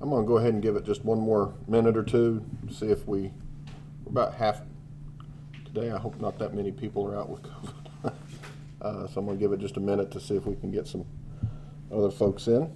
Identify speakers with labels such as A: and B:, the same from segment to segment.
A: I'm going to go ahead and give it just one more minute or two, see if we're about half today. I hope not that many people are out with COVID. So I'm going to give it just a minute to see if we can get some other folks in.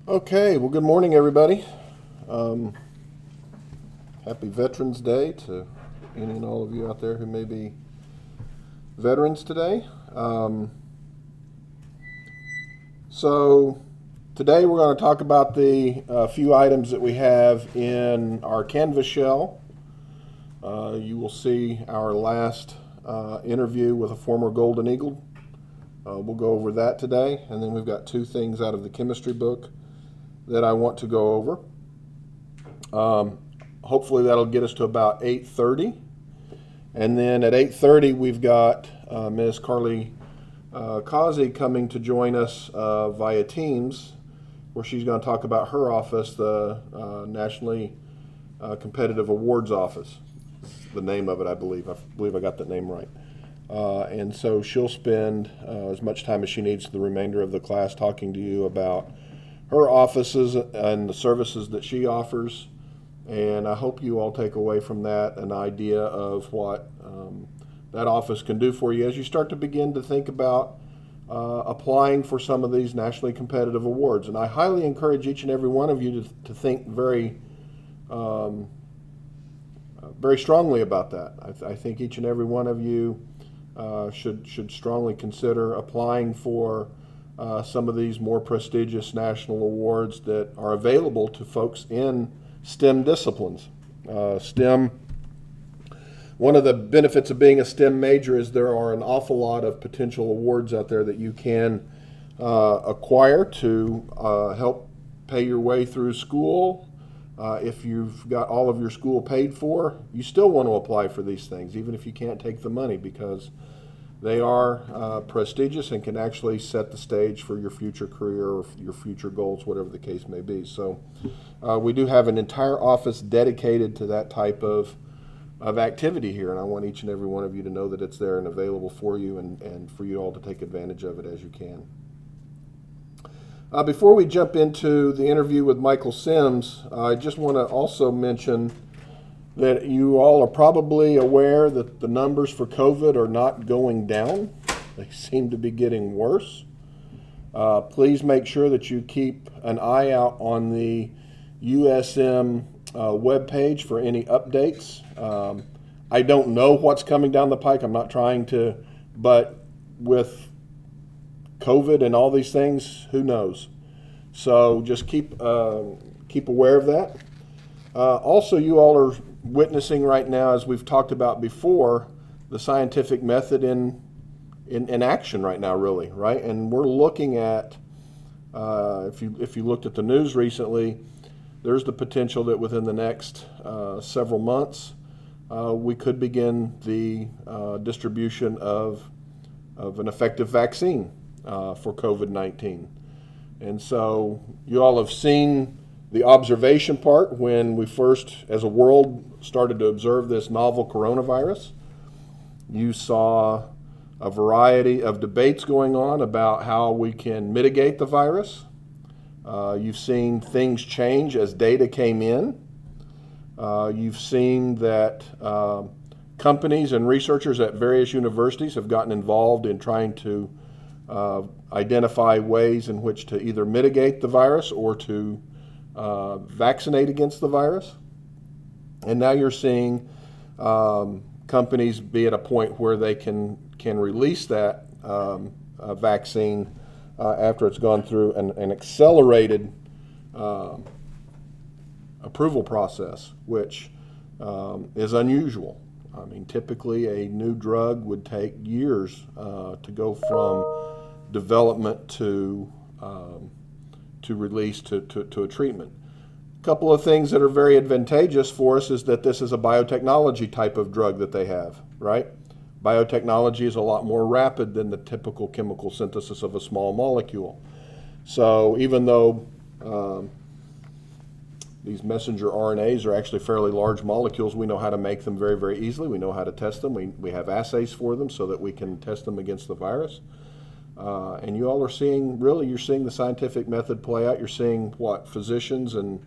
A: Okay, well, good morning, everybody. Happy Veterans Day to any and all of you out there who may be veterans today. So today we're going to talk about the few items that we have in our Canvas shell. You will see our last interview with a former Golden Eagle. We'll go over that today, and then we've got two things out of the chemistry book that I want to go over. Hopefully that'll get us to about 8:30. And then at 8:30 we've got Ms. Carly Causey coming to join us via Teams, where she's going to talk about her office, the Nationally Competitive Awards Office. That's the name of it, I believe. I believe I got that name right. And so she'll spend as much time as she needs for the remainder of the class talking to you about her offices and the services that she offers. And I hope you all take away from that an idea of what that office can do for you as you start to begin to think about applying for some of these nationally competitive awards. And I highly encourage each and every one of you to think very strongly about that. I think each and every one of you should strongly consider applying for some of these more prestigious national awards that are available to folks in STEM disciplines. STEM, one of the benefits of being a STEM major is there are an awful lot of potential awards out there that you can acquire to help pay your way through school. If you've got all of your school paid for, you still want to apply for these things, even if you can't take the money, because they are prestigious and can actually set the stage for your future career or your future goals, whatever the case may be. So we do have an entire office dedicated to that type of activity here, and I want each and every one of you to know that it's there and available for you, and for you all to take advantage of it as you can. Before we jump into the interview with Michael Sims, I just want to also mention that you all are probably aware that the numbers for COVID are not going down. They seem to be getting worse. Please make sure that you keep an eye out on the USM webpage for any updates. I don't know what's coming down the pike. I'm not trying to, but with COVID and all these things, who knows? So just keep aware of that. Also, you all are witnessing right now, as we've talked about before, the scientific method in action right now, really, right? And we're looking at, if you looked at the news recently, there's the potential that within the next several months, we could begin the distribution of an effective vaccine for COVID-19. And so you all have seen the observation part when we first, as a world, started to observe this novel coronavirus. You saw a variety of debates going on about how we can mitigate the virus. You've seen things change as data came in. You've seen that companies and researchers at various universities have gotten involved in trying to identify ways in which to either mitigate the virus or to vaccinate against the virus. And now you're seeing companies be at a point where they can release that vaccine after it's gone through an accelerated approval process, which is unusual. I mean, typically a new drug would take years to go from development to release to a treatment. A couple of things that are very advantageous for us is that this is a biotechnology type of drug that they have, right? Biotechnology is a lot more rapid than the typical chemical synthesis of a small molecule. So even though these messenger RNAs are actually fairly large molecules, we know how to make them very, very easily. We know how to test them. We have assays for them so that we can test them against the virus. And you all are seeing, really, you're seeing the scientific method play out. You're seeing what physicians and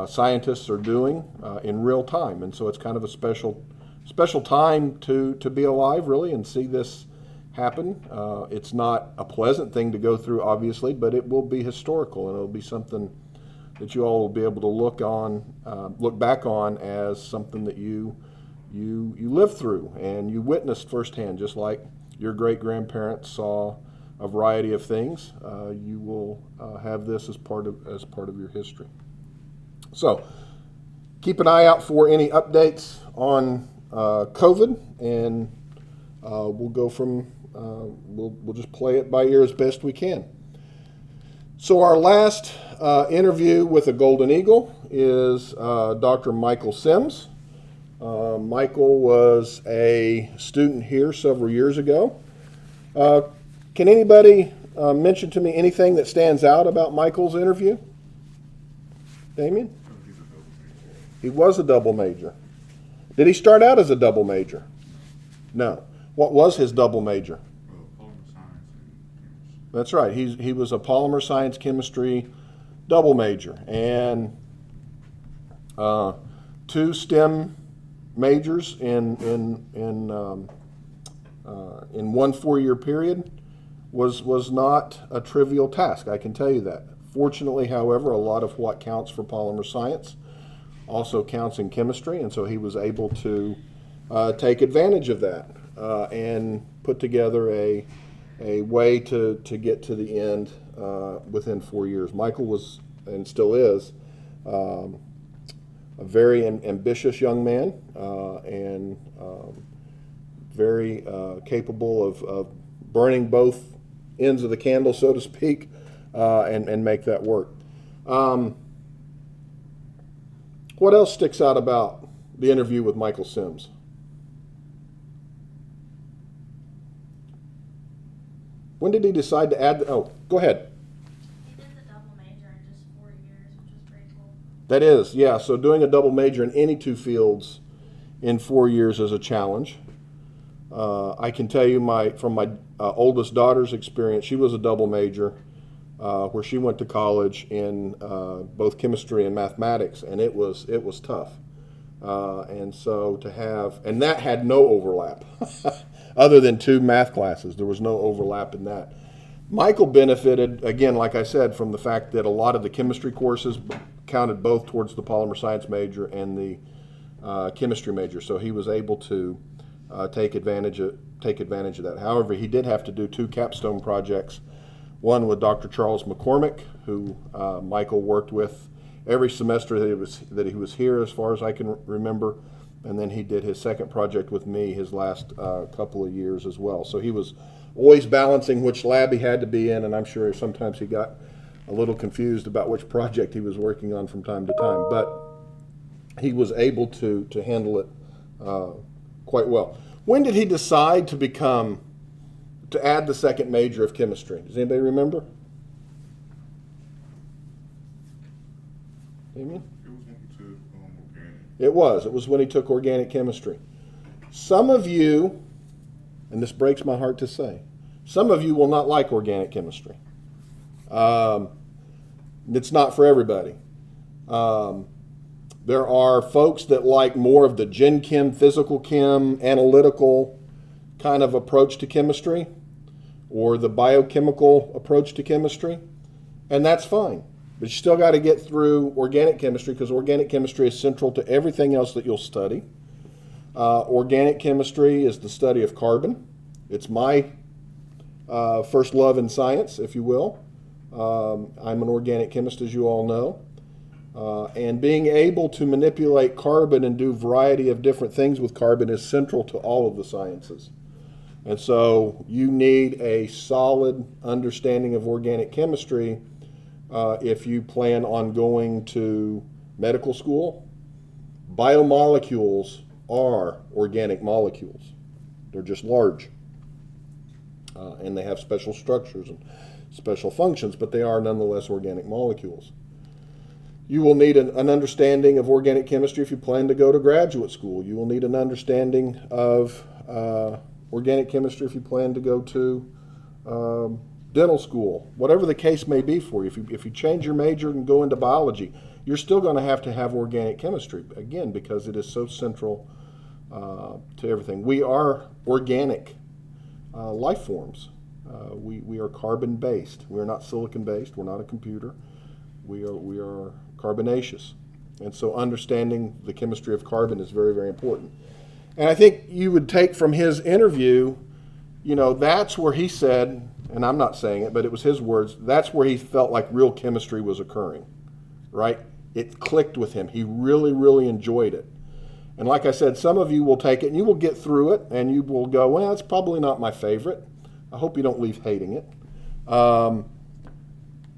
A: scientists are doing in real time. And so it's kind of a special time to be alive, really, and see this happen. It's not a pleasant thing to go through, obviously, but it will be historical, and it'll be something that you all will be able to look back on as something that you lived through and you witnessed firsthand, just like your great-grandparents saw a variety of things. You will have this as part of your history. So keep an eye out for any updates on COVID, and we'll go from we'll just play it by ear as best we can. So our last interview with a Golden Eagle is Dr. Michael Sims. Michael was a student here several years ago. Can anybody mention to me anything that stands out about Michael's interview? Damien? He was a double major. Did he start out as a double major? No. What was his double major?
B: Polymer science and chemistry.
A: That's right. He was a polymer science chemistry double major, and 2 STEM majors in 1 4-year period was not a trivial task. I can tell you that. Fortunately, however, a lot of what counts for polymer science also counts in chemistry, and so he was able to take advantage of that and put together a way to get to the end within 4 years. Michael was, and still is, a very ambitious young man and very capable of burning both ends of the candle, so to speak, and make that work. What else sticks out about the interview with Michael Sims? When did he decide to add oh, go ahead.
C: He did the double major in just 4 years, which was pretty cool.
A: That is, yeah. So doing a double major in any 2 fields in 4 years is a challenge. I can tell you from my oldest daughter's experience, she was a double major where she went to college in both chemistry and mathematics, and it was tough. And so to have, and that had no overlap. Other than 2 math classes, there was no overlap in that. Michael benefited, again, like I said, from the fact that a lot of the chemistry courses counted both towards the polymer science major and the chemistry major, so he was able to take advantage of that. However, he did have to do 2 capstone projects, one with Dr. Charles McCormick, who Michael worked with every semester that he was here, as far as I can remember, and then he did his second project with me his last couple of years as well. So he was always balancing which lab he had to be in, and I'm sure sometimes he got a little confused about which project he was working on from time to time. But he was able to handle it quite well. When did he decide to add the second major of chemistry? Does anybody remember? Damien?
B: It was when he took organic.
A: It was when he took organic chemistry. Some of you, and this breaks my heart to say, some of you will not like organic chemistry. It's not for everybody. There are folks that like more of the gen chem, physical chem, analytical kind of approach to chemistry, or the biochemical approach to chemistry, and that's fine. But you still got to get through organic chemistry, because organic chemistry is central to everything else that you'll study. Organic chemistry is the study of carbon. It's my first love in science, if you will. I'm an organic chemist, as you all know. And being able to manipulate carbon and do a variety of different things with carbon is central to all of the sciences. And so you need a solid understanding of organic chemistry if you plan on going to medical school. Biomolecules are organic molecules. They're just large. And they have special structures and special functions, but they are nonetheless organic molecules. You will need an understanding of organic chemistry if you plan to go to graduate school. You will need an understanding of organic chemistry if you plan to go to dental school. Whatever the case may be for you, if you change your major and go into biology, you're still going to have organic chemistry, again, because it is so central to everything. We are organic life forms. We are carbon-based. We are not silicon-based. We're not a computer. We are carbonaceous. And so understanding the chemistry of carbon is very, very important. And I think you would take from his interview, that's where he said, and I'm not saying it, but it was his words, that's where he felt like real chemistry was occurring, right? It clicked with him. He really, really enjoyed it. And like I said, some of you will take it and you will get through it and you will go, well, it's probably not my favorite. I hope you don't leave hating it.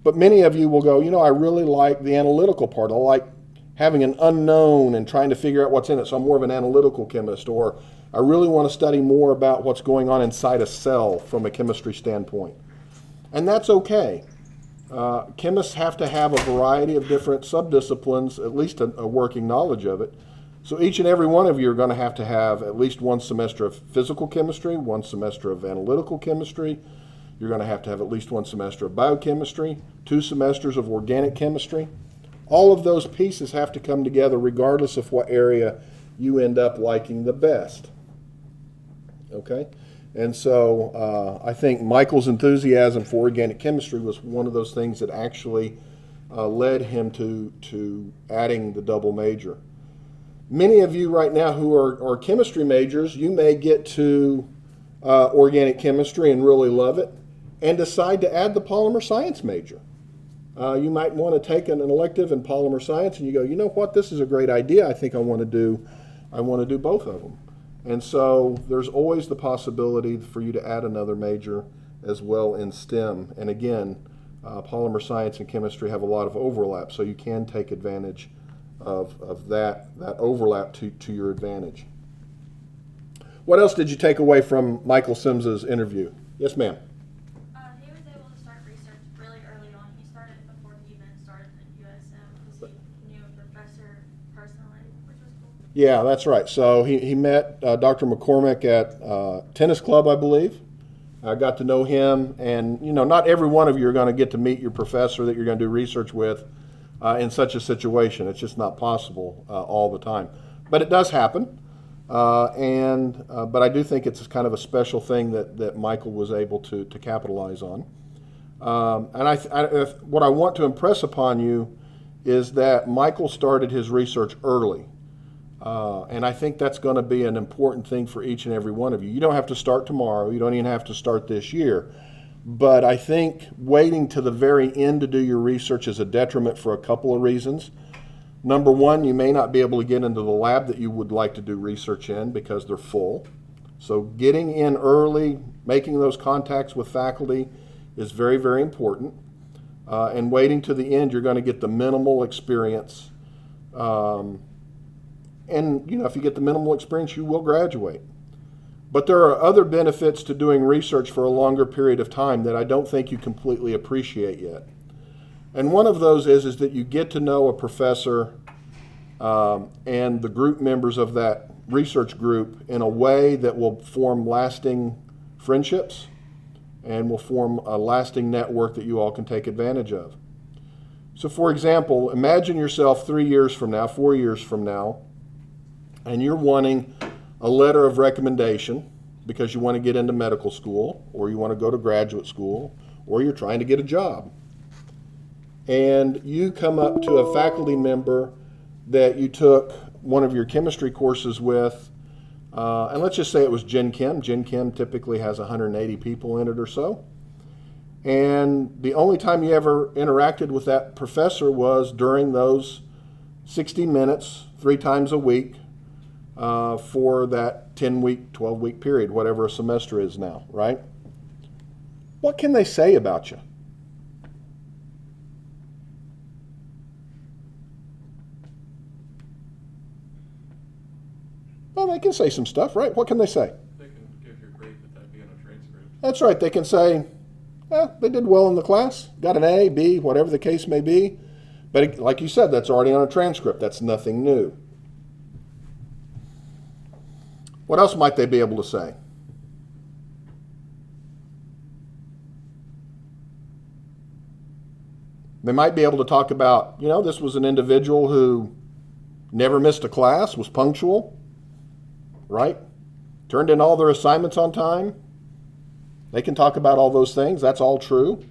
A: But many of you will go, I really like the analytical part. I like having an unknown and trying to figure out what's in it. So I'm more of an analytical chemist. Or I really want to study more about what's going on inside a cell from a chemistry standpoint. And that's okay. Chemists have to have a variety of different subdisciplines, at least a working knowledge of it. So each and every one of you are going to have at least one semester of physical chemistry, one semester of analytical chemistry. You're going to have at least one semester of biochemistry, 2 semesters of organic chemistry. All of those pieces have to come together regardless of what area you end up liking the best. Okay? And so I think Michael's enthusiasm for organic chemistry was one of those things that actually led him to adding the double major. Many of you right now who are chemistry majors, you may get to organic chemistry and really love it and decide to add the polymer science major. You might want to take an elective in polymer science and you go, you know what, this is a great idea. I think I want to do both of them. And so there's always the possibility for you to add another major as well in STEM. And again, polymer science and chemistry have a lot of overlap, so you can take advantage of that overlap to your advantage. What else did you take away from Michael Sims's interview? Yes, ma'am.
C: He was able to start research really early on. He started before he even started at USM because he knew a professor personally, which was cool.
A: Yeah, that's right. So he met Dr. McCormick at tennis club, I believe. I got to know him, and not every one of you are going to get to meet your professor that you're going to do research with in such a situation. It's just not possible all the time. But it does happen, but I do think it's kind of a special thing that Michael was able to capitalize on. And what I want to impress upon you is that Michael started his research early. And I think that's going to be an important thing for each and every one of you. You don't have to start tomorrow. You don't even have to start this year. But I think waiting to the very end to do your research is a detriment for a couple of reasons. Number one, you may not be able to get into the lab that you would like to do research in because they're full. So getting in early, making those contacts with faculty is very, very important. And waiting to the end, you're going to get the minimal experience. And And, if you get the minimal experience, you will graduate. But there are other benefits to doing research for a longer period of time that I don't think you completely appreciate yet. And one of those is that you get to know a professor and the group members of that research group in a way that will form lasting friendships and will form a lasting network that you all can take advantage of. So for example, imagine yourself 3 years from now, 4 years from now, and you're wanting a letter of recommendation because you want to get into medical school, or you want to go to graduate school, or you're trying to get a job. And you come up to a faculty member that you took one of your chemistry courses with, and let's just say it was Gen Chem. Gen Chem typically has 180 people in it or so. And the only time you ever interacted with that professor was during those 60 minutes, 3 times a week, for that 10-week, 12-week period, whatever a semester is now, right? What can they say about you? Well, they can say some stuff, right? What can they say?
B: They can give you a grade with that being a transcript.
A: That's right. They can say, they did well in the class, got an A, B, whatever the case may be. But like you said, that's already on a transcript. That's nothing new. What else might they be able to say? They might be able to talk about, this was an individual who never missed a class, was punctual, right? Turned in all their assignments on time. They can talk about all those things. That's all true.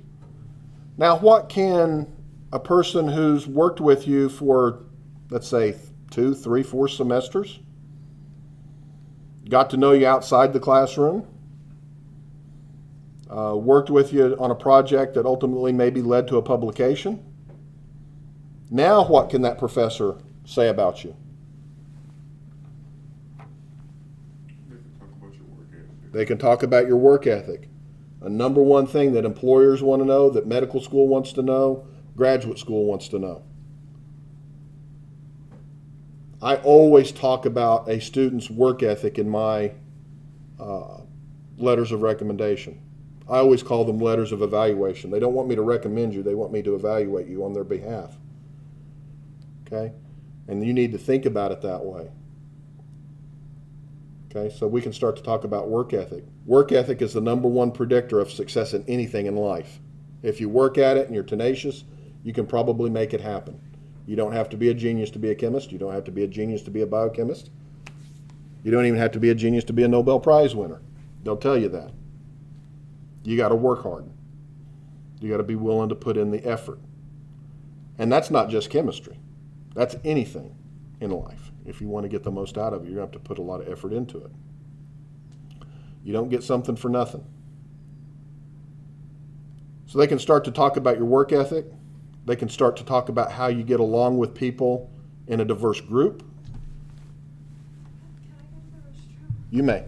A: Now, what can a person who's worked with you for, let's say, 2, 3, 4 semesters, got to know you outside the classroom, worked with you on a project that ultimately maybe led to a publication. Now what can that professor say about you?
B: They can talk about your work ethic.
A: They can talk about your work ethic. A number one thing that employers want to know, that medical school wants to know, graduate school wants to know. I always talk about a student's work ethic in my letters of recommendation. I always call them letters of evaluation. They don't want me to recommend you, they want me to evaluate you on their behalf. Okay? And you need to think about it that way. Okay, so we can start to talk about work ethic. Work ethic is the number one predictor of success in anything in life. If you work at it and you're tenacious, you can probably make it happen. You don't have to be a genius to be a chemist. You don't have to be a genius to be a biochemist. You don't even have to be a genius to be a Nobel Prize winner. They'll tell you that. You got to work hard. You got to be willing to put in the effort. And that's not just chemistry. That's anything in life. If you want to get the most out of it, you're going to have to put a lot of effort into it. You don't get something for nothing. So they can start to talk about your work ethic. They can start to talk about how you get along with people in a diverse group.
C: Can I go to the restroom?
A: You may.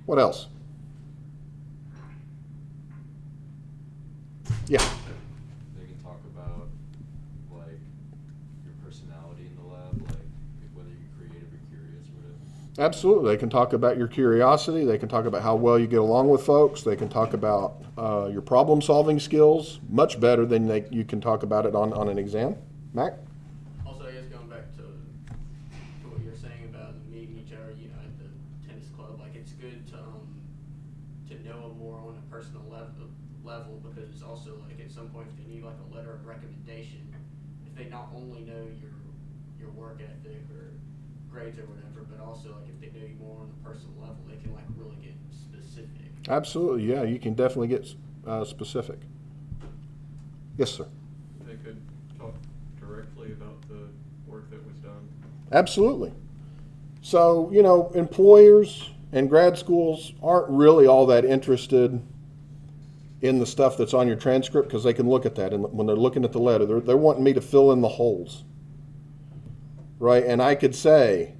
A: What else? Yeah.
D: They can talk about like your personality in the lab, like whether you're creative or curious or whatever.
A: Absolutely. They can talk about your curiosity. They can talk about how well you get along with folks. They can talk about your problem-solving skills much better than you can talk about it on an exam. Mac?
E: Also, I guess going back to what you were saying about meeting each other, at the tennis club, like it's good to know them more on a personal level because also like at some point if they need like a letter of recommendation, if they not only know your work ethic or grades or whatever, but also like if they know you more on a personal level, they can like really get specific.
A: Absolutely, yeah. You can definitely get specific. Yes, sir.
B: They could talk directly about the work that was done.
A: Absolutely. So, employers and grad schools aren't really all that interested in the stuff that's on your transcript because they can look at that. And when they're looking at the letter, they're wanting me to fill in the holes. Right? And I could say,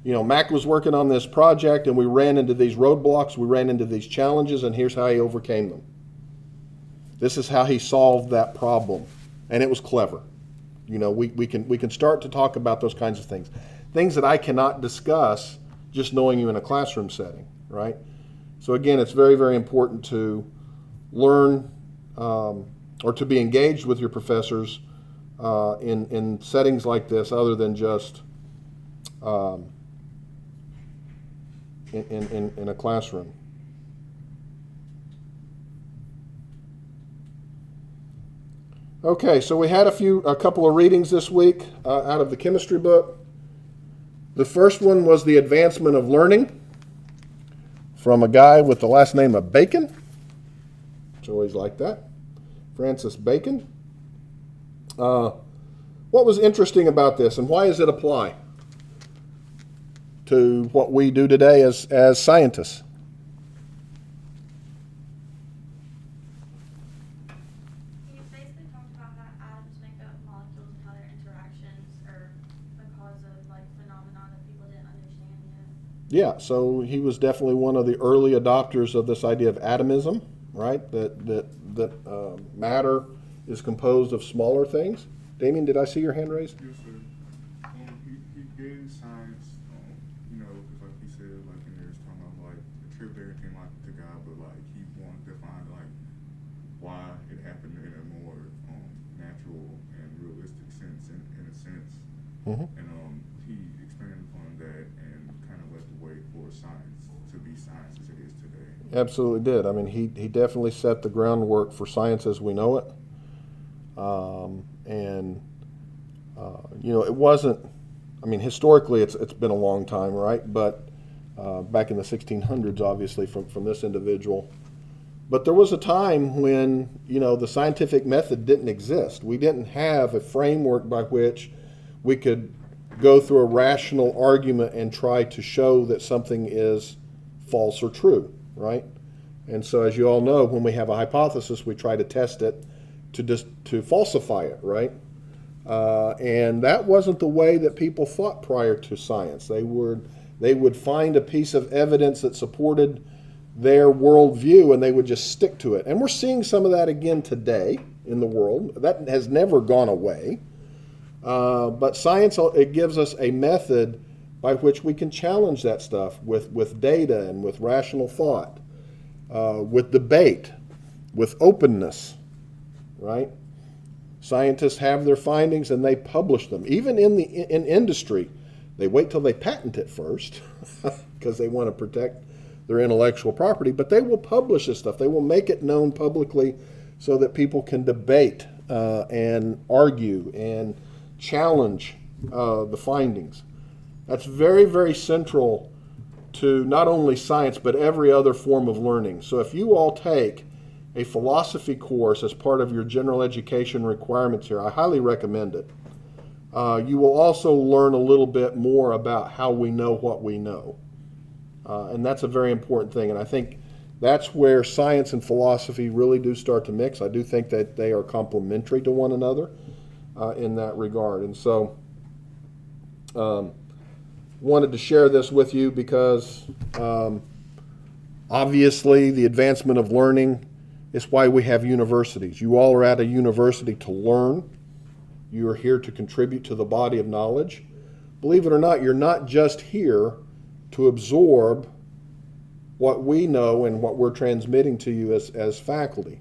A: Mac was working on this project and we ran into these roadblocks, we ran into these challenges, and here's how he overcame them. This is how he solved that problem. And it was clever. We can start to talk about those kinds of things. Things that I cannot discuss just knowing you in a classroom setting, right? So again, it's very, very important to learn or to be engaged with your professors in settings like this, other than just in a classroom. Okay, so we had a couple of readings this week out of the chemistry book. The first one was The Advancement of Learning from a guy with the last name of Bacon. It's always like that. Francis Bacon. What was interesting about this, and why does it apply to what we do today as scientists?
C: He basically talked about how atoms make up molecules and how their interactions are the cause of phenomena that people didn't understand yet.
A: Yeah, so he was definitely one of the early adopters of this idea of atomism, right? That matter is composed of smaller things. Damien, did I see your hand raised?
F: Yes, sir. He gave science, because like he said, in there, it's talking about attribute everything to God, but he wanted to find why it happened in a more natural and realistic sense, in a sense.
A: Mm-hmm.
F: And he expanded upon that and kind of led the way for science to be science as it is today.
A: Absolutely did. I mean, he definitely set the groundwork for science as we know it. It wasn't, historically it's been a long time, right? But back in the 1600s, obviously, from this individual. But there was a time when, the scientific method didn't exist. We didn't have a framework by which we could go through a rational argument and try to show that something is false or true, right? And so, as you all know, when we have a hypothesis, we try to test it to falsify it, right? And that wasn't the way that people thought prior to science. They would find a piece of evidence that supported their worldview, and they would just stick to it. And we're seeing some of that again today in the world. That has never gone away. But science, it gives us a method by which we can challenge that stuff with data and with rational thought, with debate, with openness, right? Scientists have their findings and they publish them. Even in industry, they wait till they patent it first because they want to protect their intellectual property, but they will publish this stuff. They will make it known publicly so that people can debate and argue and challenge the findings. That's very, very central to not only science, but every other form of learning. So if you all take a philosophy course as part of your general education requirements here, I highly recommend it. You will also learn a little bit more about how we know what we know. And that's a very important thing. And I think that's where science and philosophy really do start to mix. I do think that they are complementary to one another in that regard. And so wanted to share this with you because obviously the advancement of learning is why we have universities. You all are at a university to learn. You are here to contribute to the body of knowledge. Believe it or not, you're not just here to absorb what we know and what we're transmitting to you as faculty.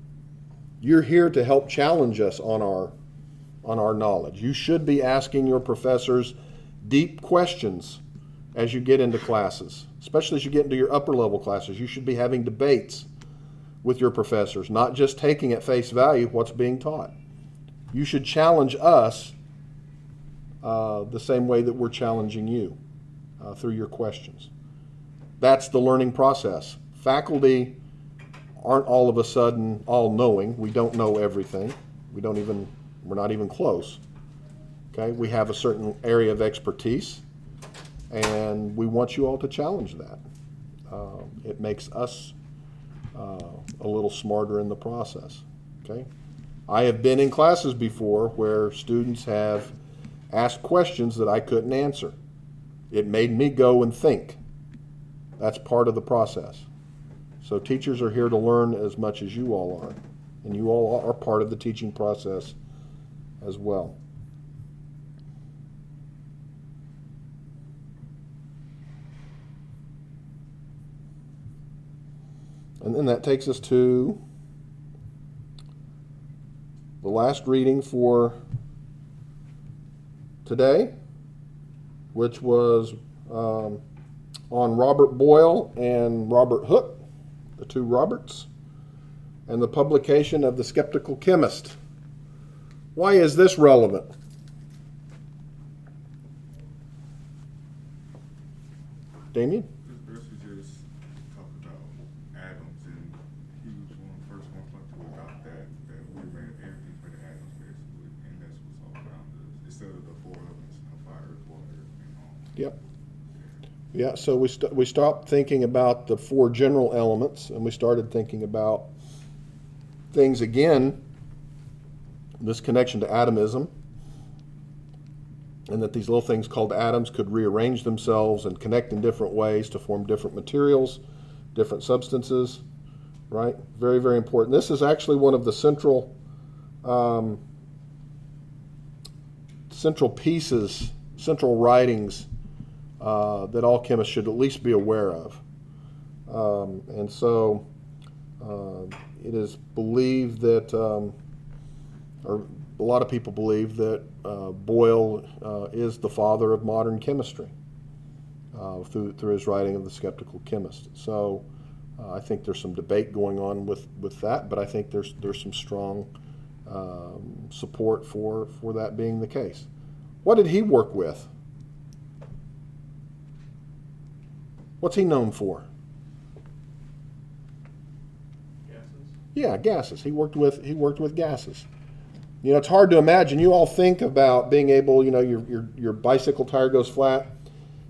A: You're here to help challenge us on our knowledge. You should be asking your professors deep questions as you get into classes, especially as you get into your upper level classes. You should be having debates with your professors, not just taking at face value what's being taught. You should challenge us the same way that we're challenging you through your questions. That's the learning process. Faculty aren't all of a sudden all-knowing. We don't know everything. We're not even close. Okay, we have a certain area of expertise, and we want you all to challenge that. It makes us a little smarter in the process. Okay, I have been in classes before where students have asked questions that I couldn't answer, It made me go and think. That's part of the process. So teachers are here to learn as much as you all are. And you all are part of the teaching process as well. And then that takes us to the last reading for today, which was on Robert Boyle and Robert Hooke, the two Roberts, and the publication of The Skeptical Chemist. Why is this relevant? Damien?
F: This verse is just talking about atoms, and he was one of the first ones to adopt that we ran everything for the atoms basically, and that's what's all around us. Instead of the four elements, fire, earth, water, and all.
A: Yep. Yeah, so we stopped thinking about the four general elements, and we started thinking about things again, this connection to atomism, and that these little things called atoms could rearrange themselves and connect in different ways to form different materials, different substances, right? Very, very important. This is actually one of the central pieces, central writings that all chemists should at least be aware of. And so it is believed that, or a lot of people believe that Boyle is the father of modern chemistry through his writing of The Skeptical Chemist. So I think there's some debate going on with that, but I think there's some strong support for that being the case. What did he work with? What's he known for?
B: Gases?
A: Yeah, gases. He worked with gases. You know, it's hard to imagine. You all think about being able, you know, your bicycle tire goes flat.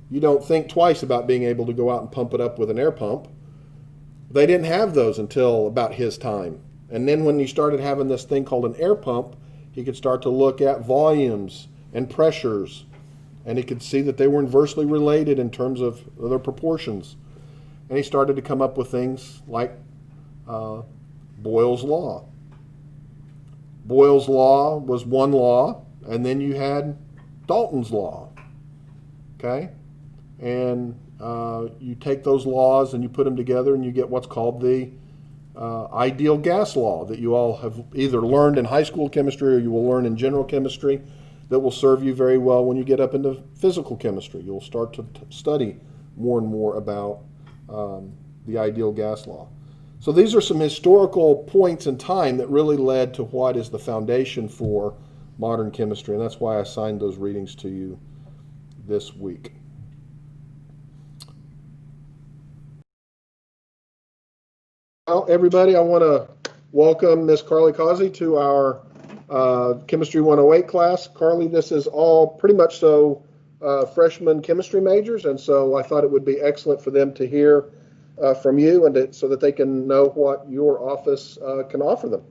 A: You don't think twice about being able to go out and pump it up with an air pump. They didn't have those until about his time. And then when you started having this thing called an air pump, he could start to look at volumes and pressures, and he could see that they were inversely related in terms of their proportions. And he started to come up with things like Boyle's Law. Boyle's Law was one law, and then you had Dalton's Law, okay? And you take those laws and you put them together and you get what's called the ideal gas law that you all have either learned in high school chemistry or you will learn in general chemistry that will serve you very well when you get up into physical chemistry. You'll start to study more and more about the ideal gas law. So these are some historical points in time that really led to what is the foundation for modern chemistry, and that's why I assigned those readings to you this week. Well, everybody, I want to welcome Miss Carly Causey to our Chemistry 108 class. Carly, this is all pretty much so freshman chemistry majors, and so I thought it would be excellent for them to hear from you and so that they can know what your office can offer them.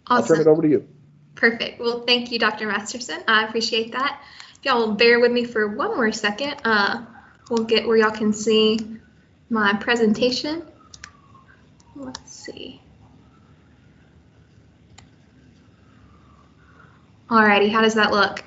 G: Awesome.
A: I'll turn it over to you.
G: Perfect. Well, thank you, Dr. Masterson. I appreciate that. If y'all will bear with me for one more second, we'll get where y'all can see my presentation. Let's see. Alrighty, how does that look?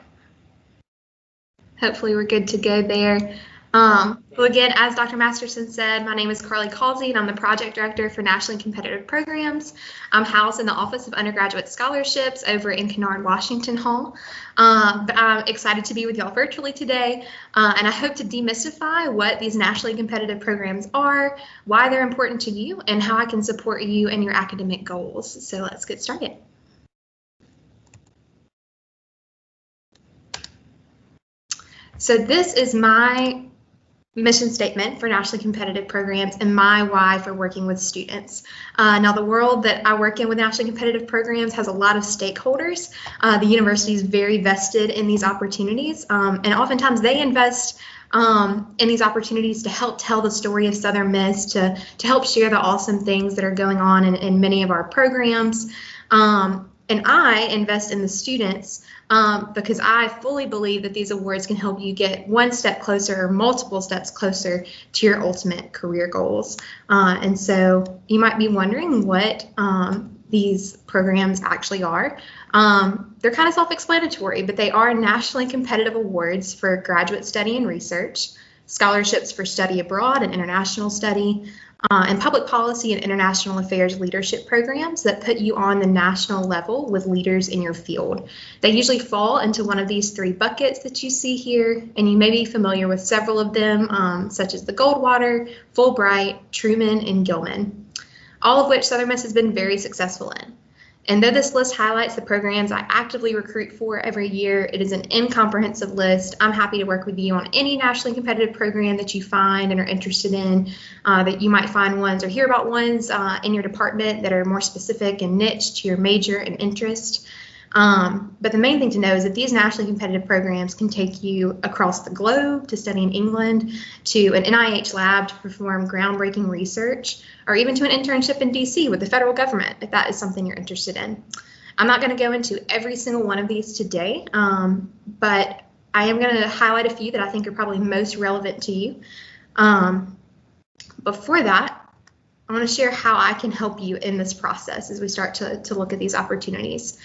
G: Hopefully we're good to go there. Well, again, as Dr. Masterson said, my name is Carly Causey, and I'm the Project Director for Nationally Competitive Programs. I'm housed in the Office of Undergraduate Scholarships over in Kennard, Washington Hall. But I'm excited to be with y'all virtually today, and I hope to demystify what these nationally competitive programs are, why they're important to you, and how I can support you in your academic goals. So let's get started. So this is my mission statement for nationally competitive programs and my why for working with students. Now, the world that I work in with nationally competitive programs has a lot of stakeholders. The university is very vested in these opportunities, and oftentimes they invest in these opportunities to help tell the story of Southern Miss, to help share the awesome things that are going on in many of our programs. And I invest in the students because I fully believe that these awards can help you get one step closer or multiple steps closer to your ultimate career goals. And so you might be wondering what these programs actually are. They're kind of self-explanatory, but they are nationally competitive awards for graduate study and research, scholarships for study abroad and international study, and public policy and international affairs leadership programs that put you on the national level with leaders in your field. They usually fall into one of these three buckets that you see here, and you may be familiar with several of them, such as the Goldwater, Fulbright, Truman, and Gilman, all of which Southern Miss has been very successful in. And though this list highlights the programs I actively recruit for every year, it is an incomprehensive list. I'm happy to work with you on any nationally competitive program that you find and are interested in, that you might find ones or hear about ones in your department that are more specific and niche to your major and interest. But the main thing to know is that these nationally competitive programs can take you across the globe to study in England, to an NIH lab to perform groundbreaking research, or even to an internship in DC with the federal government, if that is something you're interested in. I'm not going to go into every single one of these today, but I am going to highlight a few that I think are probably most relevant to you. Before that, I want to share how I can help you in this process as we start to look at these opportunities.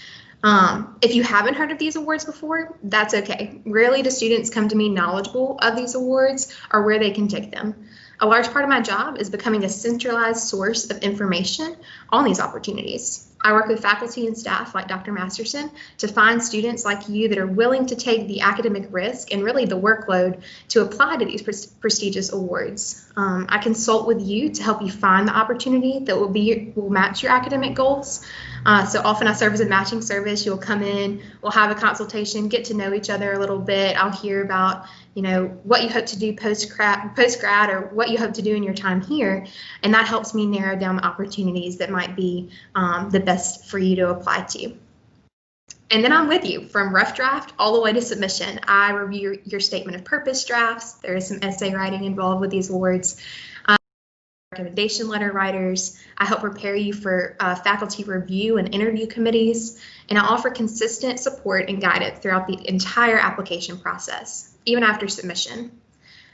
G: If you haven't heard of these awards before, that's okay. Rarely do students come to me knowledgeable of these awards or where they can take them. A large part of my job is becoming a centralized source of information on these opportunities. I work with faculty and staff like Dr. Masterson to find students like you that are willing to take the academic risk and really the workload to apply to these prestigious awards. I consult with you to help you find the opportunity that will match your academic goals. So often I serve as a matching service. You'll come in, we'll have a consultation, get to know each other a little bit. I'll hear about, what you hope to do post-grad or what you hope to do in your time here. And that helps me narrow down the opportunities that might be the best for you to apply to. And then I'm with you from rough draft all the way to submission. I review your statement of purpose drafts. There is some essay writing involved with these awards. Recommendation letter writers. I help prepare you for faculty review and interview committees, and I offer consistent support and guidance throughout the entire application process, even after submission.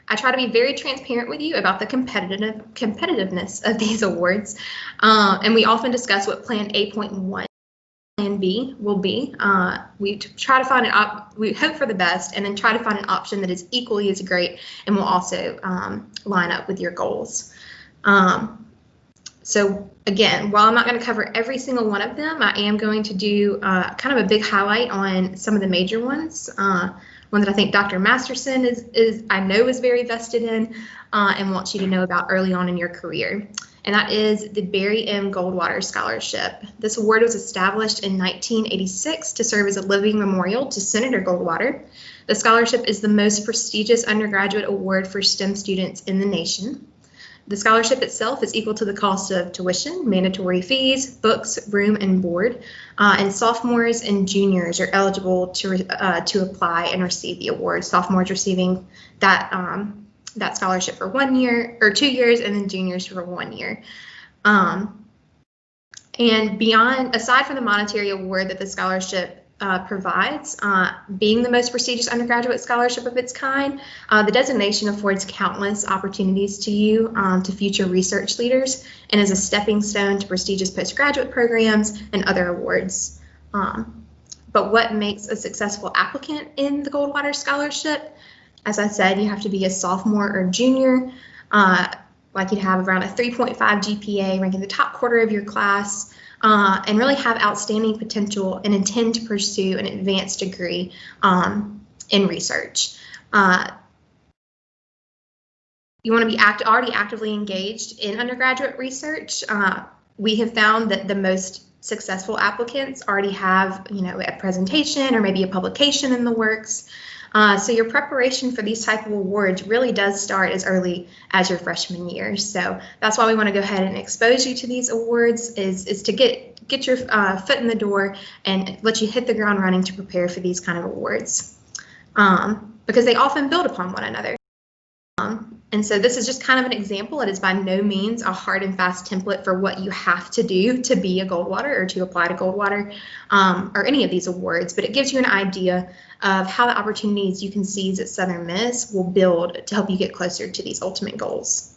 G: I try to be very transparent with you about the competitiveness of these awards, and we often discuss what Plan 8.1 Plan B will be. We try to find we hope for the best, and then try to find an option that is equally as great and will also line up with your goals. So again, while I'm not going to cover every single one of them, I am going to do kind of a big highlight on some of the major ones. One that I think Dr. Masterson I know is very vested in and wants you to know about early on in your career. And that is the Barry M. Goldwater Scholarship. This award was established in 1986 to serve as a living memorial to Senator Goldwater. The scholarship is the most prestigious undergraduate award for STEM students in the nation. The scholarship itself is equal to the cost of tuition, mandatory fees, books, room, and board, and sophomores and juniors are eligible to apply and receive the award. Sophomores receiving that scholarship for 1 year or 2 years, and then juniors for 1 year. And aside from the monetary award that the scholarship provides, being the most prestigious undergraduate scholarship of its kind, the designation affords countless opportunities to you, to future research leaders, and is a stepping stone to prestigious postgraduate programs and other awards. But what makes a successful applicant in the Goldwater Scholarship? As I said, you have to be a sophomore or junior, like you'd have around a 3.5 GPA, ranking the top quarter of your class, and really have outstanding potential and intend to pursue an advanced degree in research. You want to be already actively engaged in undergraduate research. We have found that the most successful applicants already have, a presentation or maybe a publication in the works. So your preparation for these type of awards really does start as early as your freshman year. So that's why we want to go ahead and expose you to these awards is to get your foot in the door and let you hit the ground running to prepare for these kind of awards, because they often build upon one another. And so this is just kind of an example. It is by no means a hard and fast template for what you have to do to be a Goldwater or to apply to Goldwater or any of these awards, but it gives you an idea of how the opportunities you can seize at Southern Miss will build to help you get closer to these ultimate goals.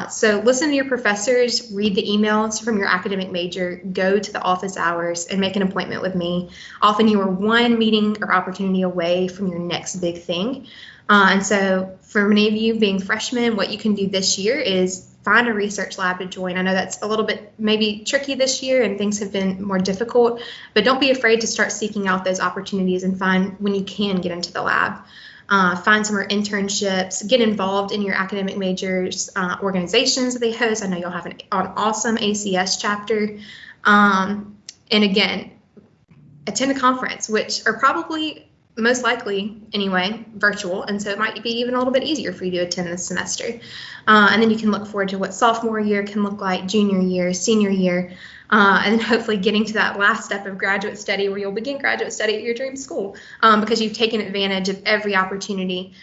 G: So listen to your professors, read the emails from your academic major, go to the office hours, and make an appointment with me. Often you are one meeting or opportunity away from your next big thing. And so for many of you being freshmen, what you can do this year is find a research lab to join. I know that's a little bit maybe tricky this year and things have been more difficult, but don't be afraid to start seeking out those opportunities and find when you can get into the lab. Find some more internships, get involved in your academic majors organizations that they host. I know you'll have an awesome ACS chapter. And again, attend a conference, which are probably most likely anyway, virtual. And so it might be even a little bit easier for you to attend this semester. And then you can look forward to what sophomore year can look like, junior year, senior year, and then hopefully getting to that last step of graduate study where you'll begin graduate study at your dream school because you've taken advantage of every opportunity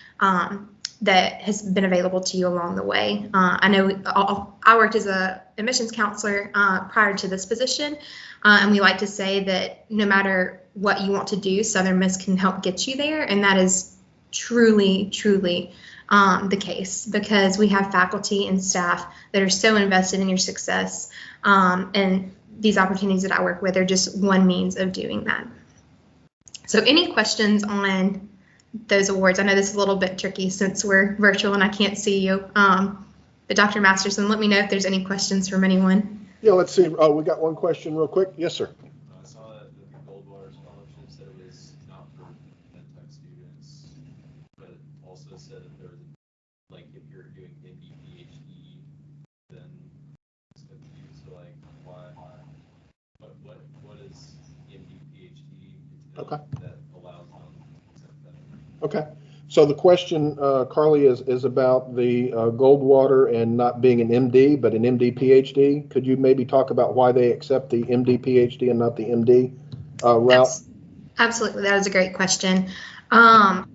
G: that has been available to you along the way. I know I worked as a admissions counselor prior to this position, and we like to say that no matter what you want to do, Southern Miss can help get you there, and that is truly, truly the case because we have faculty and staff that are so invested in your success, and these opportunities that I work with are just one means of doing that. So any questions on those awards? I know this is a little bit tricky since we're virtual and I can't see you, but Dr. Masterson, let me know if there's any questions from anyone.
A: Yeah, let's see. We got one question real quick. Yes, sir.
D: I saw that the Goldwater scholarship said it was not for med-tech students, but it also said that there was, like, if you're doing MD, PhD, then it's confused. So, like, why? What is MD, PhD
A: Okay.
D: that allows them to accept that?
A: Okay. So the question, Carly, is about the Goldwater and not being an MD, but an MD, PhD. Could you maybe talk about why they accept the MD, PhD and not the MD route?
G: Absolutely. That was a great question.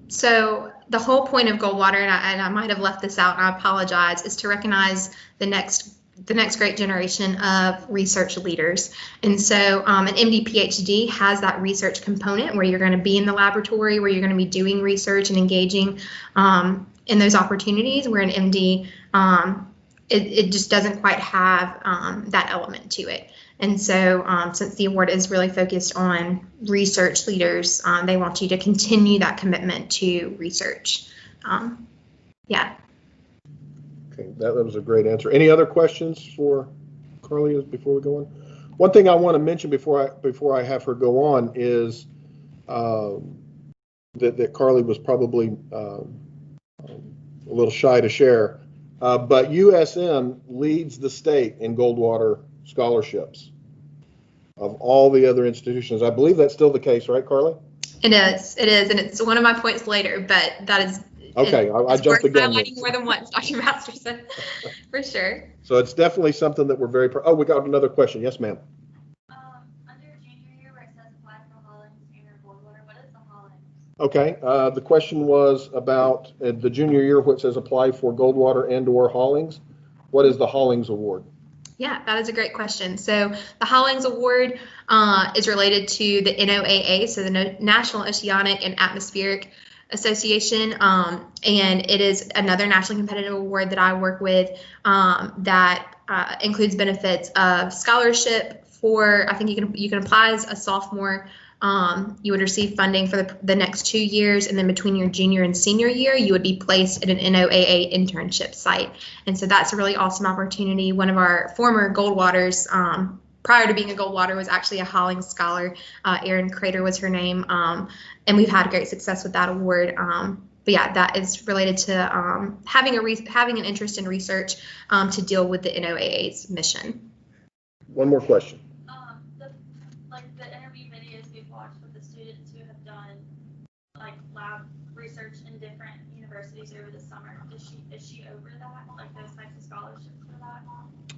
G: So the whole point of Goldwater, and I might have left this out, and I apologize, is to recognize the next great generation of research leaders. And so an MD PhD has that research component where you're going to be in the laboratory, where you're going to be doing research and engaging in those opportunities, where an MD, it just doesn't quite have that element to it. And so since the award is really focused on research leaders, they want you to continue that commitment to research. Yeah.
A: Okay, that was a great answer. Any other questions for Carly before we go on? One thing I want to mention before I have her go on is that Carly was probably a little shy to share, but USM leads the state in Goldwater scholarships of all the other institutions. I believe that's still the case, right, Carly?
G: It is, and it's one of my points later, but that is
A: okay. I jumped the gun.
G: Highlighting more than once, Dr. Masterson, for sure.
A: So it's definitely something that we're very proud. Oh, we got another question. Yes, ma'am.
C: Under junior year where it says apply for Hollings or Goldwater, what is the Hollings?
A: Okay, the question was about the junior year, what says apply for Goldwater and/or Hollings. What is the Hollings Award?
G: Yeah, that is a great question. So the Hollings Award is related to the NOAA, so the National Oceanic and Atmospheric Association, and it is another nationally competitive award that I work with that includes benefits of scholarship for, I think you can apply as a sophomore. You would receive funding for the next 2 years, and then between your junior and senior year, you would be placed at an NOAA internship site. And so that's a really awesome opportunity. One of our former Goldwaters, prior to being a Goldwater, was actually a Hollings scholar. Erin Crater was her name, and we've had great success with that award. But yeah, that is related to having an interest in research to deal with the NOAA's mission.
A: One more question.
C: The interview videos we've watched with the students who have done like lab research in different universities over the summer, is she over that, like those types of scholarships for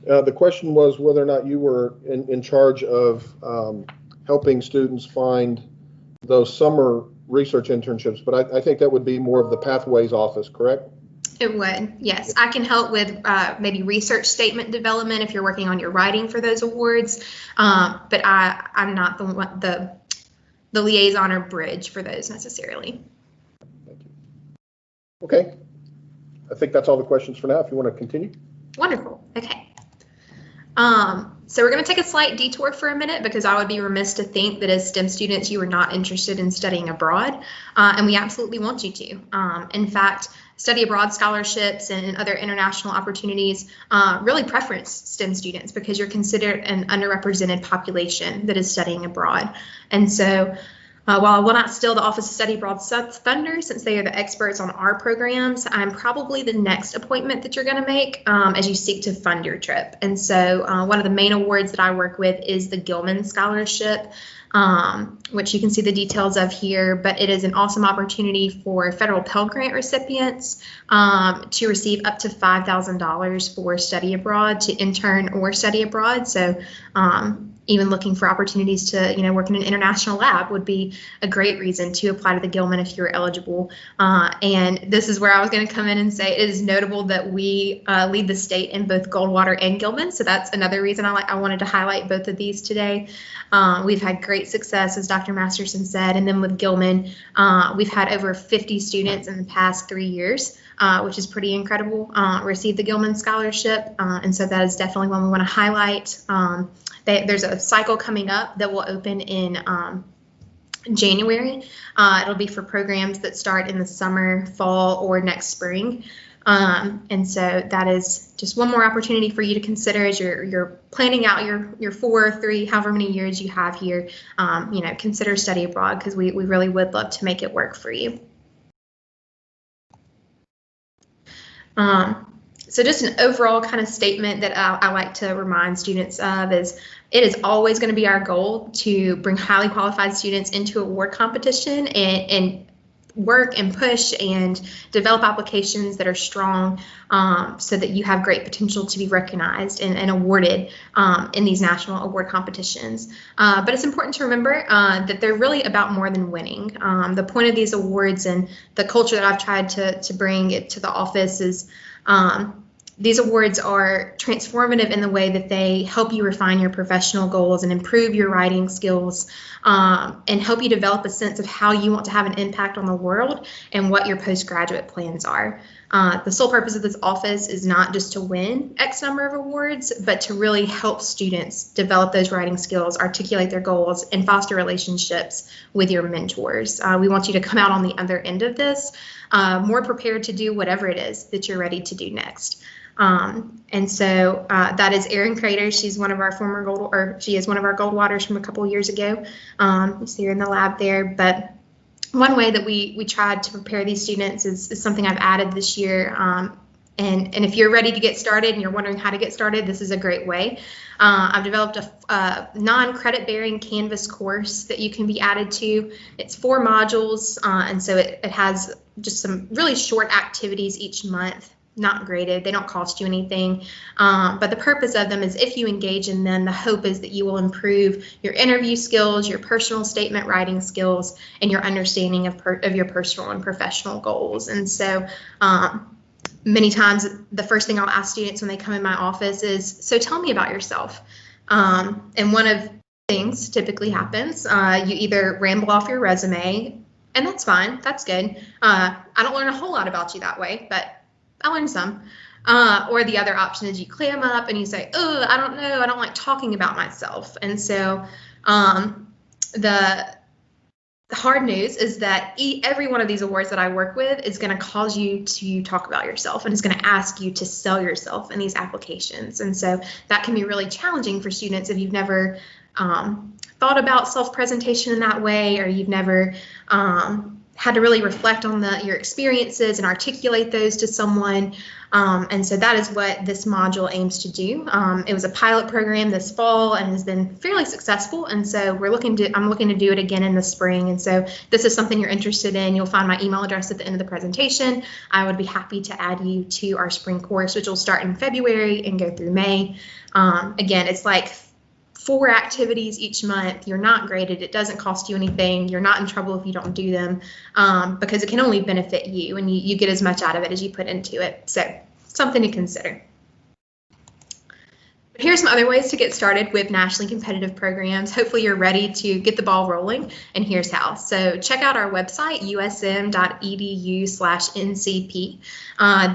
C: that?
A: The question was whether or not you were in charge of helping students find those summer research internships, but I think that would be more of the Pathways office, correct?
G: It would, yes. I can help with maybe research statement development if you're working on your writing for those awards, but I'm not the liaison or bridge for those necessarily.
A: Thank you. Okay. I think that's all the questions for now. If you want to continue.
G: Wonderful. Okay. So we're going to take a slight detour for a minute because I would be remiss to think that as STEM students you are not interested in studying abroad, and we absolutely want you to. In fact, study abroad scholarships and other international opportunities really preference STEM students because you're considered an underrepresented population that is studying abroad. And so while I will not steal the Office of Study Abroad's thunder since they are the experts on our programs, I'm probably the next appointment that you're going to make as you seek to fund your trip. And so one of the main awards that I work with is the Gilman Scholarship, which you can see the details of here, but it is an awesome opportunity for federal Pell Grant recipients to receive up to $5,000 for study abroad, to intern or study abroad. So even looking for opportunities to, work in an international lab would be a great reason to apply to the Gilman if you're eligible. And this is where I was going to come in and say it is notable that we lead the state in both Goldwater and Gilman. So that's another reason I wanted to highlight both of these today. We've had great success, as Dr. Masterson said, and then with Gilman, we've had over 50 students in the past 3 years, which is pretty incredible, receive the Gilman Scholarship. And so that is definitely one we want to highlight. There's a cycle coming up that will open in January. It'll be for programs that start in the summer, fall, or next spring. And so that is just one more opportunity for you to consider as you're planning out your 4 or 3, however many years you have here. Consider study abroad because we really would love to make it work for you. So just an overall kind of statement that I like to remind students of is it is always going to be our goal to bring highly qualified students into award competition and work and push and develop applications that are strong so that you have great potential to be recognized and awarded in these national award competitions. But it's important to remember that they're really about more than winning. The point of these awards and the culture that I've tried to bring it to the office is these awards are transformative in the way that they help you refine your professional goals and improve your writing skills and help you develop a sense of how you want to have an impact on the world and what your postgraduate plans are. The sole purpose of this office is not just to win X number of awards, but to really help students develop those writing skills, articulate their goals, and foster relationships with your mentors. We want you to come out on the other end of this more prepared to do whatever it is that you're ready to do next. And so that is Erin Crater. She's one of our she is one of our Goldwaters from a couple years ago. You see her in the lab there. But one way that we tried to prepare these students is something I've added this year. And if you're ready to get started and you're wondering how to get started, this is a great way. I've developed a non-credit bearing Canvas course that you can be added to. It's 4 modules, and so it has just some really short activities each month. Not graded, they don't cost you anything, but the purpose of them is if you engage in them, the hope is that you will improve your interview skills, your personal statement writing skills, and your understanding of your personal and professional goals. And so many times the first thing I'll ask students when they come in my office is, so tell me about yourself. And one of the things typically happens, you either ramble off your resume, and that's fine, that's good. I don't learn a whole lot about you that way, but I learned some. Or the other option is you clam up and you say, oh, I don't know, I don't like talking about myself. And so the hard news is that every one of these awards that I work with is going to cause you to talk about yourself and is going to ask you to sell yourself in these applications. And so that can be really challenging for students if you've never thought about self-presentation in that way, or you've never had to really reflect on your experiences and articulate those to someone. And so that is what this module aims to do. It was a pilot program this fall and has been fairly successful. And so I'm looking to do it again in the spring. And so this is something you're interested in. You'll find my email address at the end of the presentation. I would be happy to add you to our spring course, which will start in February and go through May. Again, it's like 4 activities each month. You're not graded. It doesn't cost you anything. You're not in trouble if you don't do them, because it can only benefit you, and you get as much out of it as you put into it. So something to consider. But here's some other ways to get started with nationally competitive programs. Hopefully you're ready to get the ball rolling, and here's how. So check out our website, usm.edu/ncp.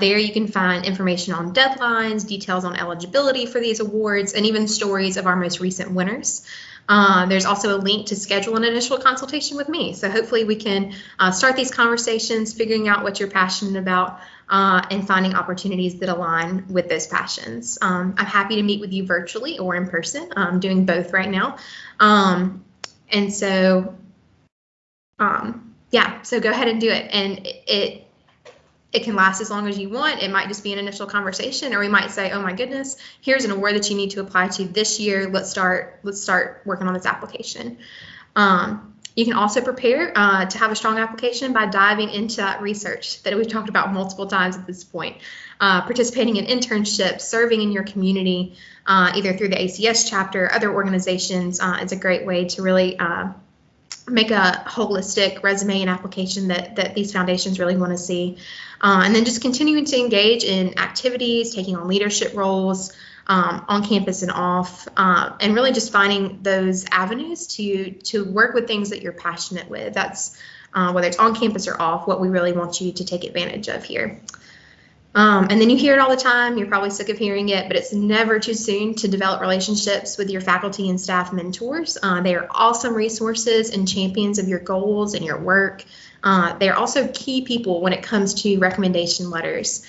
G: There you can find information on deadlines, details on eligibility for these awards, and even stories of our most recent winners. There's also a link to schedule an initial consultation with me. So hopefully we can start these conversations, figuring out what you're passionate about, and finding opportunities that align with those passions. I'm happy to meet with you virtually or in person. I'm doing both right now. And so, yeah, so go ahead and do it. And it can last as long as you want. It might just be an initial conversation, or we might say, oh my goodness, here's an award that you need to apply to this year. Let's start working on this application. You can also prepare to have a strong application by diving into that research that we've talked about multiple times at this point. Participating in internships, serving in your community, either through the ACS chapter, other organizations, is a great way to really make a holistic resume and application that these foundations really want to see. And then just continuing to engage in activities, taking on leadership roles, on campus and off, and really just finding those avenues to work with things that you're passionate with. That's whether it's on campus or off, what we really want you to take advantage of here. And then you hear it all the time. You're probably sick of hearing it, but it's never too soon to develop relationships with your faculty and staff mentors. They are awesome resources and champions of your goals and your work. They are also key people when it comes to recommendation letters,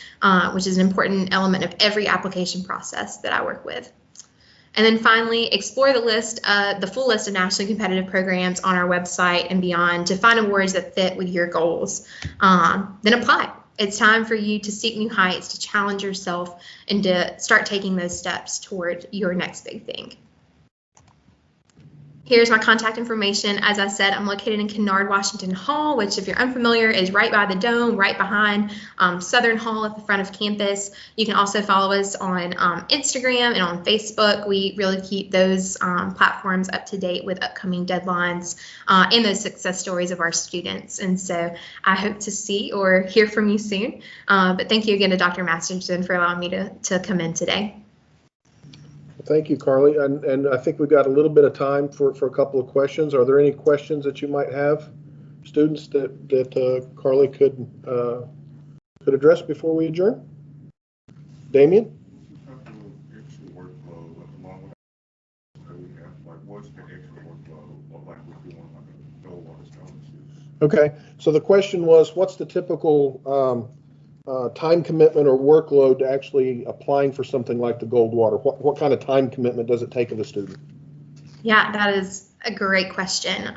G: which is an important element of every application process that I work with. And then finally, explore the full list of nationally competitive programs on our website and beyond to find awards that fit with your goals. Then apply. It's time for you to seek new heights, to challenge yourself, and to start taking those steps toward your next big thing. Here's my contact information. As I said, I'm located in Kennard Washington Hall, which, if you're unfamiliar, is right by the dome, right behind Southern Hall at the front of campus. You can also follow us on Instagram and on Facebook. We really keep those platforms up to date with upcoming deadlines and those success stories of our students. And so I hope to see or hear from you soon. But thank you again to Dr. Masterson for allowing me to come in today.
A: Thank you, Carly. And I think we've got a little bit of time for a couple of questions. Are there any questions that you might have, students, that Carly could address before we adjourn? Damien?
F: Extra workload, like along with that we have, like what's the extra workload, like we're doing like a Goldwater scholarships?
A: Okay, so the question was, what's the typical time commitment or workload to actually applying for something like the Goldwater? What kind of time commitment does it take of a student?
G: Yeah, that is a great question.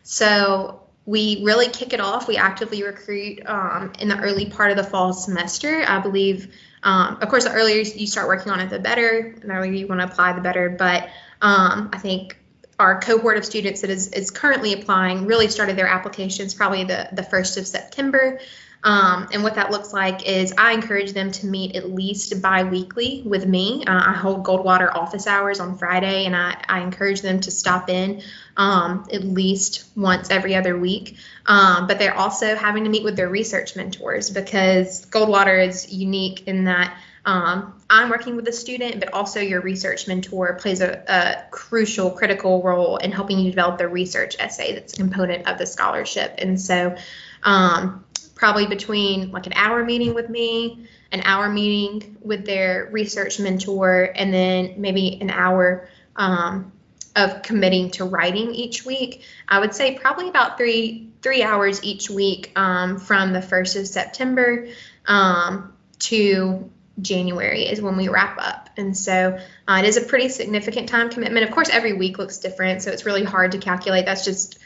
G: So we really kick it off. We actively recruit in the early part of the fall semester. I believe, of course, the earlier you start working on it, the better. The earlier you want to apply, the better. But I think our cohort of students that is currently applying really started their applications probably the 1st of September. And what that looks like is I encourage them to meet at least bi-weekly with me. I hold Goldwater office hours on Friday, and I encourage them to stop in at least once every other week. But they're also having to meet with their research mentors, because Goldwater is unique in that I'm working with a student, but also your research mentor plays a crucial, critical role in helping you develop the research essay that's a component of the scholarship. And so probably between like an hour meeting with me, an hour meeting with their research mentor, and then maybe an hour of committing to writing each week. I would say probably about three hours each week from the 1st of September to January is when we wrap up. And so it is a pretty significant time commitment. Of course, every week looks different, so it's really hard to calculate. That's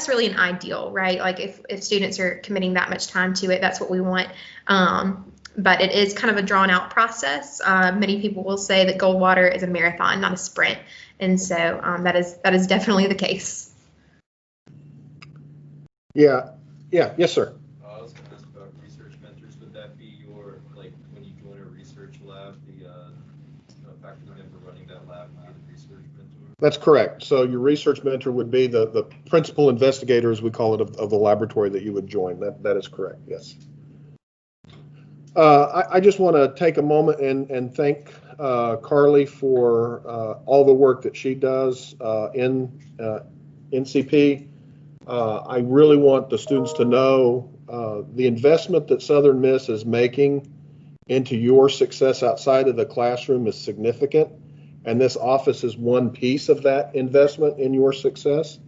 G: really an ideal, right? Like if students are committing that much time to it, that's what we want. But it is kind of a drawn out process. Many people will say that Goldwater is a marathon, not a sprint. And so that is definitely the case.
A: Yeah. Yes, sir.
D: I was going to ask about research mentors. Would that be your, like, when you join a research lab, the faculty member running that lab would be the research
A: That's correct. So your research mentor would be the principal investigator, as we call it, of the laboratory that you would join. That is correct, yes. I just want to take a moment and thank Carly for all the work that she does in NCP. I really want the students to know the investment that Southern Miss is making into your success outside of the classroom is significant, and this office is one piece of that investment in your success.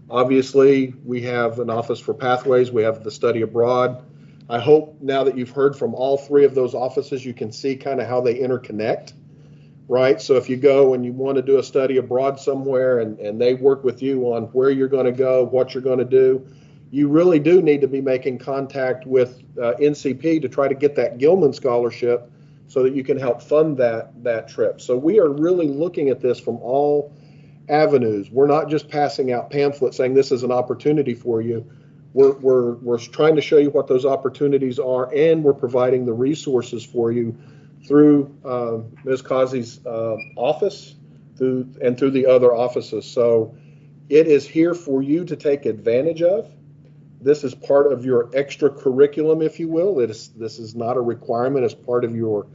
A: Obviously, we have an office for pathways, we have the study abroad. I hope now that you've heard from all three of those offices, you can see kind of how they interconnect, right? So if you go and you want to do a study abroad somewhere and they work with you on where you're going to go, what you're going to do, you really do need to be making contact with NCP to try to get that Gilman scholarship so that you can help fund that trip. So we are really looking at this from all avenues. We're not just passing out pamphlets saying this is an opportunity for you. We're trying to show you what those opportunities are, and we're providing the resources for you through Ms. Kazi's office through the other offices. So it is here for you to take advantage of. This is part of your extra curriculum, if you will. This is not a requirement as part of your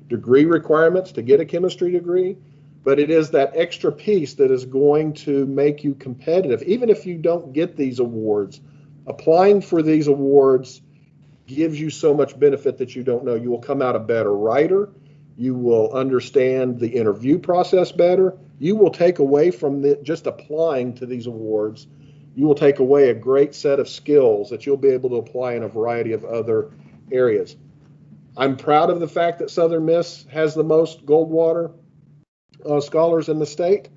A: degree requirements to get a chemistry degree, but it is that extra piece that is going to make you competitive. Even if you don't get these awards, applying for these awards gives you so much benefit that you don't know. You will come out a better writer. You will understand the interview process better. You will take away from just applying to these awards, you will take away a great set of skills that you'll be able to apply in a variety of other areas. I'm proud of the fact that Southern Miss has the most Goldwater scholars in the state,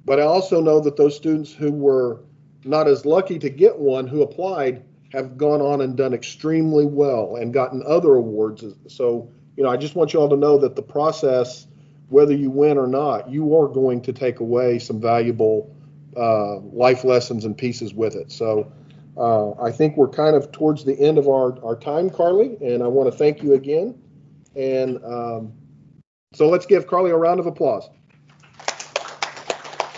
A: but I also know that those students who were not as lucky to get one who applied have gone on and done extremely well and gotten other awards. So, I just want you all to know that the process, whether you win or not, you are going to take away some valuable life lessons and pieces with it. So I think we're kind of towards the end of our time, Carly, and I want to thank you again. And so let's give Carly a round of applause.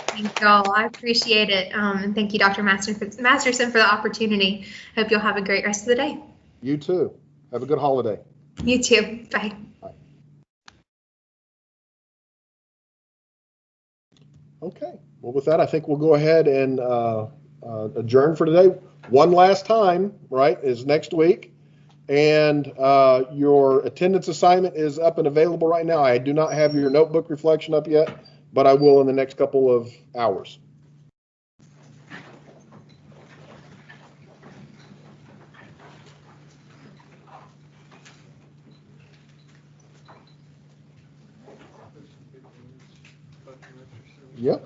G: Thank y'all. I appreciate it. And thank you, Dr. Masterson, for the opportunity. Hope you'll have a great rest of the day.
A: You too. Have a good holiday.
G: You too. Bye.
A: Bye. Okay. Well, with that, I think we'll go ahead and adjourn for today. One last time, right, is next week. And your attendance assignment is up and available right now. I do not have your notebook reflection up yet, but I will in the next couple of hours. Yep.